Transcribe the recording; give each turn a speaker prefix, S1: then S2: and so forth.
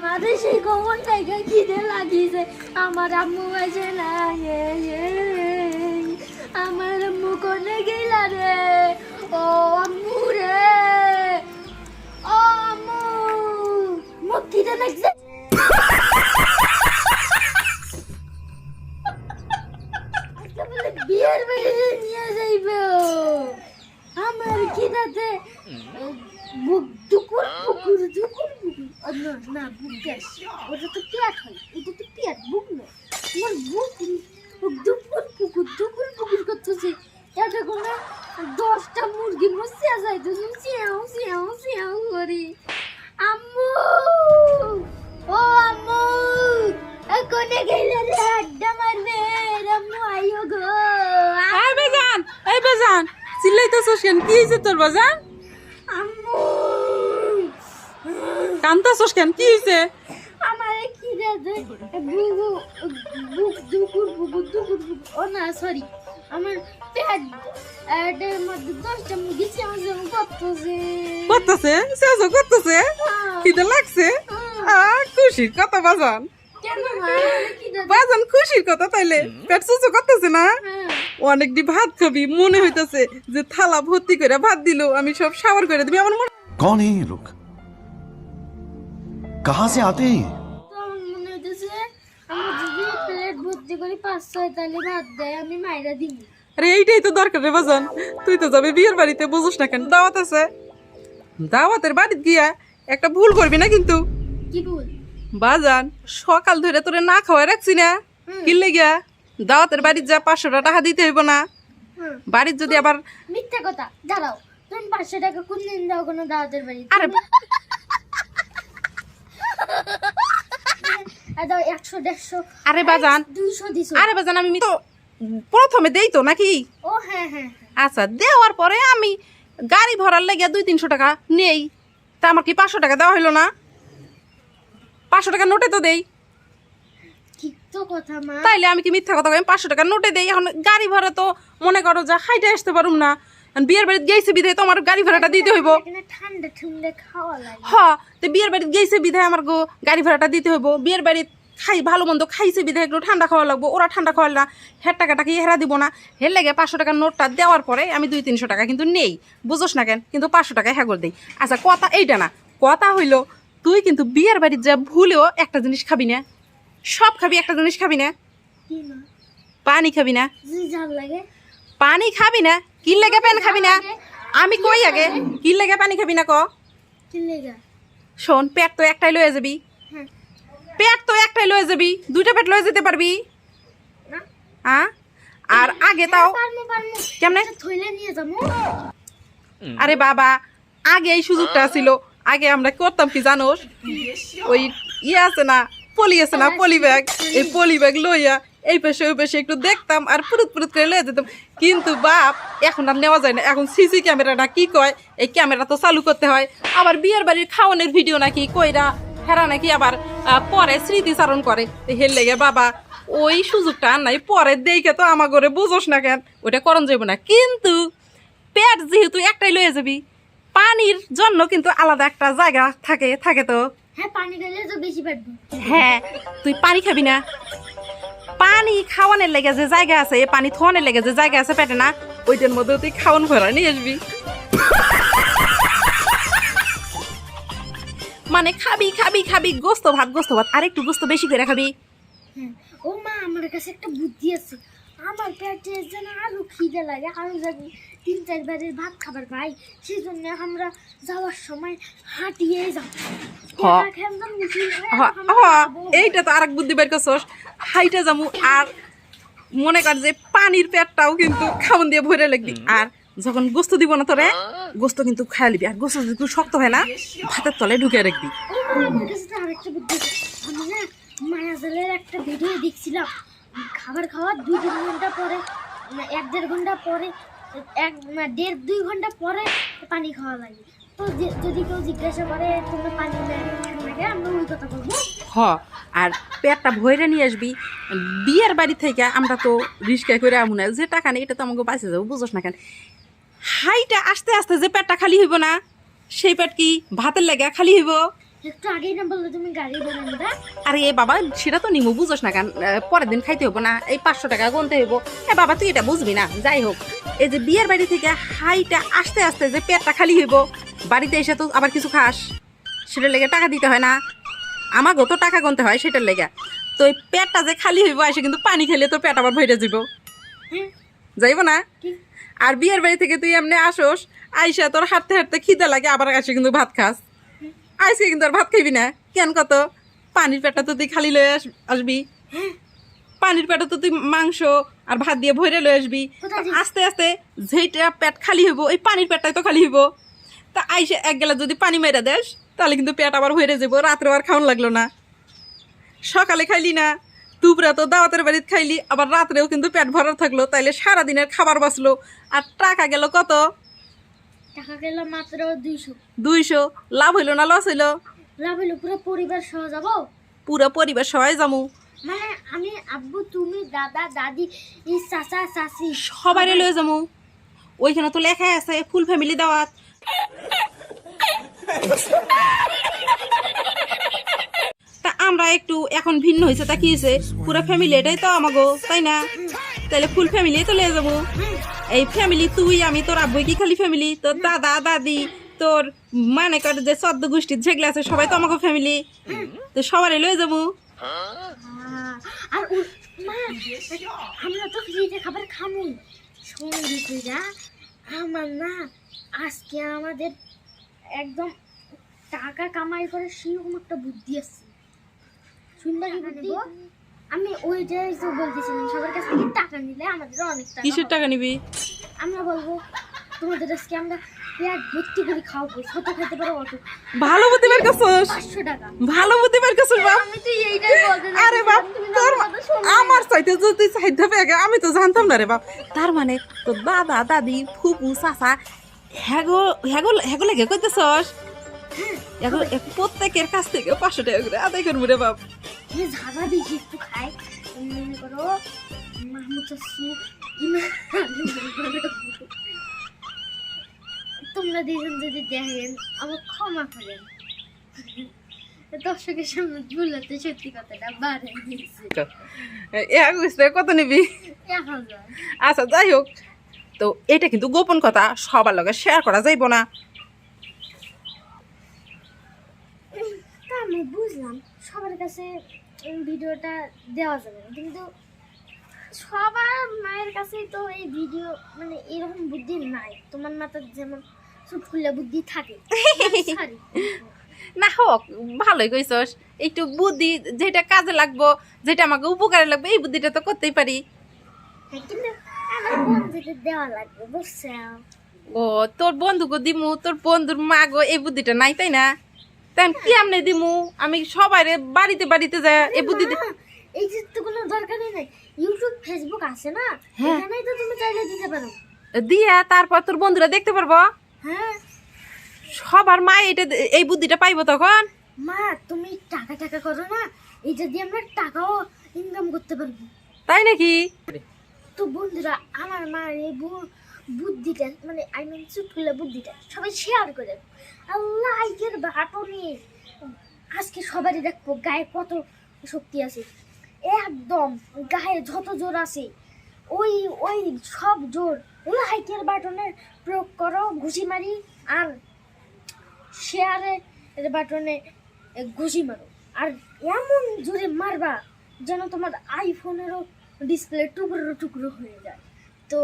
S1: মাঝে সেই কখন থেকে খিদে লাগিয়েছে আমার আম্মু আছে না আমার আম্মু কোনে গেলা রে ও আম্মু রে ও আম্মু মুখ খিদে লাগছে আজকে বলে বিয়ের বাড়ি নিয়ে যাইবে আমার খিদাতে বুক দুকুর বুকুর দুকুর বুকুর না না বুক গ্যাস ওটা তো পেট হয় এটা তো পেট বুক না আমার বুক দুকুর বুকুর করতেছে এটা কোনো 10টা মুরগি মরছে যাইতো সিয়াও সিয়াও সিয়াও করে আম্মু ও আম্মু কোনে গেলে রে আড্ডা মারবে আম্মু আইও গো
S2: এই বেজান চিল্লাইতেছস কেন? কি হইছে তোর বাজান?
S1: আম্মু
S2: কান্তাছস কেন? কি হইছে?
S1: আমারে কি দে বুবু বুক দুকুর ও না সরি আমার পেট এর মধ্যে 10টা মুরগি চামচ
S2: করতেছে সেজো করতেছে খিদে লাগছে খুশির কথা বাজান।
S1: কেন মা কি দে
S2: বাজান খুশির কথা তাইলে পেট সুসু করতেছে না? অনেকটি ভাত খাবি মনে হইতাছে যে থালা ভর্তি করে ভাত দিল আমি সব শাওয়ার করে দিবি আমার মনে।
S3: कौन है ये लोग कहाँ से आते हैं ये?
S1: তো আমার মনে হইতেছে আমার যদি প্লেট ভর্তি করে 5-6 তালে ভাত দেয় আমি মাইরা দিই
S2: আরে এইটাই তো দরকার রে বাজান। তুই তো যাবে বিয়ের বাড়িতে বুঝোস না কেন দাওয়াত আছে দাওয়াতের বাড়িতে গিয়া একটা ভুল করবি না কিন্তু
S1: কি বল
S2: বাজান। সকাল ধরে তোরে না খাওয়াই রাখছি না কিনলে গিয়া দাওয়াতের বাড়িতে যা 500 টাকা দিতে হইব না বাড়ির যদি আবার
S1: মিথ্যা কথা দাঁড়াও তুমি 500 টাকা কোন দিন দাও কোনো দাওয়াতের বাড়ি
S2: আরে
S1: দাও 100-150
S2: আরে বাজান
S1: 200 দিছো
S2: আরে বাজান আমি তো প্রথমে দেই তো নাকি?
S1: ও হ্যাঁ হ্যাঁ
S2: আচ্ছা দেওয়ার পরে আমি গাড়ি ভরার লেগে 200-300 টাকা নেই তা আমার কি 500 টাকা দেওয়া হইলো না? 500 টাকা নোটে তো দেই
S1: ঠিক তো কথা মা
S2: তাইলে আমি কি মিথ্যা কথা কই? 500 টাকা নোটে দেই। এখন গাড়ি ভাড়া তো মনে করো যা হাইটে আসতে পারুম না বিয়ের বাড়িতে গেছে বিধায় তো আমার গাড়ি ভাড়াটা দিতে হইব।
S1: এখানে ঠান্ডা ঠান্ডা খাওয়া লাগে
S2: তো বিয়ের বাড়িতে গেছে বিধায় আমার গাড়ি ভাড়াটা দিতে হইব। বিয়ের বাড়িতে খাই ভালো মন্দ খাইছে বিধায় একটু ঠান্ডা খাওয়া লাগবো। ওরা ঠান্ডা খাওয়াল না হের টাকাটা কি হেরা দিব না? হের লেগে 500 টাকার নোটটা দেওয়ার পরে আমি 200-300 টাকা কিন্তু নেই বুঝোস না কেন? কিন্তু 500 টাকা হ্যাগর দেই। আচ্ছা কথা এইটা না, কথা হইলো তুই কিন্তু বিয়ের বাড়িতে যা ভুলেও একটা জিনিস খাবি না। সব খাবি, একটা জিনিস খাবি না।
S1: কি না
S2: পানি খাবি না।
S1: জি জাল লাগে
S2: পানি খাবি না। কি লেগে পানি খাবি না? আমি কই আগে কি লেগে পানি খাবি না ক?
S1: কি লাগা
S2: শোন পেট তো একটাই লয়ে যাবি।
S1: হ্যাঁ
S2: পেট তো একটাই লয়ে যাবি, 2টা পেট লয়ে যেতে পারবি?
S1: না
S2: হ্যাঁ আর আগে তাও
S1: পারমু
S2: কেমনে?
S1: থইলে নিয়ে যাবো
S2: আরে বাবা আগে এই সুযোগটা ছিল। আগে আমরা করতাম কি জানোস? ওই ইয়ে আছে না পলি আছে না পলি ব্যাগ, এই পলি ব্যাগ লইয়া এই পাশে ওই পাশে একটু দেখতাম আর পুরুত করে লয়ে যেতাম। কিন্তু বাপ এখন আর নেওয়া যায় না। এখন সিসি ক্যামেরাটা কি কয় এই ক্যামেরা তো চালু করতে হয়। আবার বিয়ের বাড়ির খাওয়ানোর ভিডিও নাকি কইরা হেরা নাকি আবার পরে স্মৃতিচারণ করে। হের লেগে বাবা ওই সুযোগটা আর নাই। পরে দেখে তো আমার ঘরে বুঝোস না কেন ওইটা করণ যাইব না। কিন্তু পেট যেহেতু একটাই লয়ে যাবি পানির জন্য কিন্তু আলাদা একটা জায়গা থাকে তো।
S1: হ্যাঁ পানি খেলে তো বেশি পারবো
S2: হ্যাঁ তুই পানি খাবি না। পানি খাওয়ানোর লেগে যে জায়গা আছে, পানি থোয়ানোর লেগে যে জায়গা আছে পেটে না, ওইটার মধ্যে তুই খাওয়ান ভরা নিয়ে আসবি। মানে খাবি খাবি খাবি গোস্ত ভাত আর একটু গোস্ত বেশি করে খাবি।
S1: হ্যাঁ ও মা আমার কাছে একটা বুদ্ধি আছে। আমার পেটে যেন আরো খিদে লাগে আরো যদি 3-4 বারের ভাত খাবার পাই সেই জন্য আমরা যাওয়ার সময় হাঁটিয়ে যাব
S2: এইটা তো আরেক বুদ্ধি বের করছস। হাইটা যামু আর মনে কর যে পানির পেটটাও কিন্তু খাওয়ান দিয়ে ভরে লাগবি। আর যখন গোস্ত দিব না তোরে গোস্ত কিন্তু খাইয়া লিবি। আর গোস্ত যদি শক্ত হয় না ভাতের তলে ঢুকে রাখবি।
S1: আমার কাছে তো আরেকটা বুদ্ধি আছে। আমি না মায়াজালের একটা ভিডিও দেখছিলাম খাবার খাওয়ার 2-3 ঘন্টা পরে 1-1.5 ঘন্টা পরে 1-1.5-2 ঘন্টা পরে পানি খাওয়া লাগে। তো যদি কেউ জিজ্ঞাসা করে তোমরা পানি লাগে আমরা ওই কথা বলবো।
S2: আর পেটটা ভরে নিয়ে আসবি। বিয়ের বাড়ি থেকে আমরা তো রিস্কা করে আমু না, যে টাকা নেই এটা তো আমাকে বাঁচে যাবো বুঝোস না কেন? হাইটা আস্তে আস্তে যে পেটটা খালি হইব না সেই পেট কি ভাতের লাগা খালি হইব?
S1: একটু আগেই না বললে তুমি গাড়ি ভাড়া নিবা?
S2: আরে এ বাবা সেটা তো নিমু বুঝোস না কেন পরের দিন খাইতে হবো না এই 500 টাকা গুনতে হইব এ বাবা তুই এটা বুঝবি না যাই হোক এই যে বিয়ের বাড়ি থেকে হাইটা আস্তে আস্তে যে পেটটা খালি হইব বাড়িতে এসে তো আবার কিছু খাস সেটার লেগে টাকা দিতে হয় না আমাকেও তো টাকা গুনতে হয় সেটার লেগে তো এই পেটটা যে খালি হইব এসে কিন্তু পানি খেলে তোর পেট আবার ভরে যাব
S1: হ্যাঁ
S2: যাইব না
S1: ঠিক।
S2: আর বিয়ের বাড়ি থেকে তুই এমনি আসোস আইসা তোর হাঁটতে হাঁটতে খিদে লাগে আবার এসে কিন্তু ভাত খাস আজকে কিন্তু আর ভাত খাইবি না কেন কত পানির পেটটা তো তুই খালি লয়ে আসবি পানির পেটে তো তুই মাংস আর ভাত দিয়ে ভরে লয়ে আসবি
S1: কোথায় যাবি?
S2: আস্তে আস্তে যেইটা পেট খালি হইব এই পানির পেটটাই তো খালি হইব তা আইসে এক গেলা যদি পানি মেরা দেস তাহলে কিন্তু পেট আবার হয়ে যাব রাত্রে আর খাওয়ান লাগলো না সকালে খাইলি না দুপুরে তো দাওয়াতের বাড়িতে খাইলি আবার রাত্রেও কিন্তু পেট ভরা থাকলো তাইলে সারাদিনের খাবার বাঁচলো আর টাকা গেল কত
S1: টাকা গেল মাত্র 200।
S2: 200 লাভ হইলো না লস হইলো
S1: লাভ হইলো পুরো পরিবার সহ যাবো।
S2: পুরো পরিবার সবাই যামু
S1: মানে আমি আব্বু তুমি দাদা দাদি এই চাচা চাচি
S2: সবাই লয়ে যামু ওইখানে তো লেখাই আছে ফুল ফ্যামিলি দাওয়াত তা আমরা একটু এখন ভিন্ন হয়েছে তা কি হয়েছে পুরো ফ্যামিলি এটাই তো আমাগো তাই না তাহলে ফুল ফ্যামিলি তো লয়ে যাবো এই ফ্যামিলি তুই আমি তোর আব্বু কি খালি ফ্যামিলি তোর দাদা দাদি তোর মানে কর যে সদ্য গোষ্ঠীর যেগুলো আছে সবাই তো আমাকে ফ্যামিলি তো সবারই লয়ে যাবো
S1: আর মা আমরা তো ফ্রিতে খাবার খামুই সঙ্গীরা আমার না আজকে আমাদের একদম টাকা কামাই করে সেরকম একটা বুদ্ধি আছে শুনবা কি বুদ্ধি আমি ওইটাই তো বলতেছিলাম সবার কাছ থেকে টাকা নিলে আমাদের অনেক টাকা
S2: কিসের
S1: হবে।
S2: টাকা নিবি
S1: আমরা বলবো তোমাদের আজকে আমরা পেট ভর্তি করে খাওয়াবো ছোট খেতে পারো অত
S2: ভালো বুদ্ধি বের করছস
S1: 500 টাকা
S2: ভালো বুদ্ধি বের করছস বাপ
S1: আমি তো এইটাই বলতে
S2: আরে বাপ তোর আমার চাইতে যদি চাইতে পেয়ে আমি তো জানতাম না রে বাপ তার মানে তো দাদা দাদি ফুপু চাচা হ্যাগো হ্যাগো হ্যাগো লাগে কইতেছস এখন প্রত্যেকের কাছ থেকে 500 টাকা করে আদায় করবো রে বাপ
S1: যে ঝাড়া বেশি একটু খায় মনে করো মাহমুদ চাচু তোমরা দুজন যদি দেখেন আমার ক্ষমা করেন দর্শকের সামনে বলতে সত্যি কথাটা বাড়ে দিয়েছে
S2: কত নিবি
S1: 1000
S2: আচ্ছা যাই হোক তো এটা কিন্তু গোপন কথা সবার লগে শেয়ার করা যাইব না
S1: তা আমি বুঝলাম সবার কাছে ভিডিওটা দেওয়া যাবে না কিন্তু সবার মায়ের কাছেই তো এই ভিডিও মানে এরকম বুদ্ধি নাই তোমার মাথার যেমন চুটকুলা বুদ্ধি থাকে সরি
S2: না হোক ভালোই কইছস একটু বুদ্ধি যেটা কাজে লাগবো যেটা আমাকে উপকারে লাগবে এই বুদ্ধিটা তো করতেই পারি
S1: কিন্তু আমার বন্ধুদের দেওয়া লাগবে বুঝছো
S2: ও তোর বন্ধুকে দিমু তোর বন্ধুর মা গো এই বুদ্ধিটা নাই তাই না তাই কি আমনে দিমু আমি সবাই বাড়িতে বাড়িতে যাই এই বুদ্ধি
S1: না, এই যে তো কোনো দরকারই নাই ইউটিউব ফেসবুক আছে না
S2: হ্যাঁ।
S1: এখানেই তো তুমি চাইলে দিতে পারো
S2: দিয়া তারপর তোর বন্ধুরা দেখতে পারবো
S1: হ্যাঁ
S2: সবার মা এটা এই বুদ্ধিটা পাইবো তখন
S1: মা তুমি টাকা টাকা করো না এইটা দিয়ে আমরা টাকাও ইনকাম করতে পারবো
S2: তাই নাকি
S1: তো বন্ধুরা আমার মার এই বুদ্ধিটা মানে আই মিন চুটকুলা বুদ্ধিটা সবাই শেয়ার করে আর লাইকের বাটনে আজকে সবারই দেখবো গায়ে কত শক্তি আছে একদম গায়ে যত জোর আছে ওই ওই সব জোর লাইকের বাটনে প্রয়োগ করো ঘুষি মারি আর শেয়ারের বাটনে ঘুষি মারো আর এমন জোরে মারবা যেন তোমার আইফোনেরও ডিসপ্লে টুকরো টুকরো হয়ে যায় তো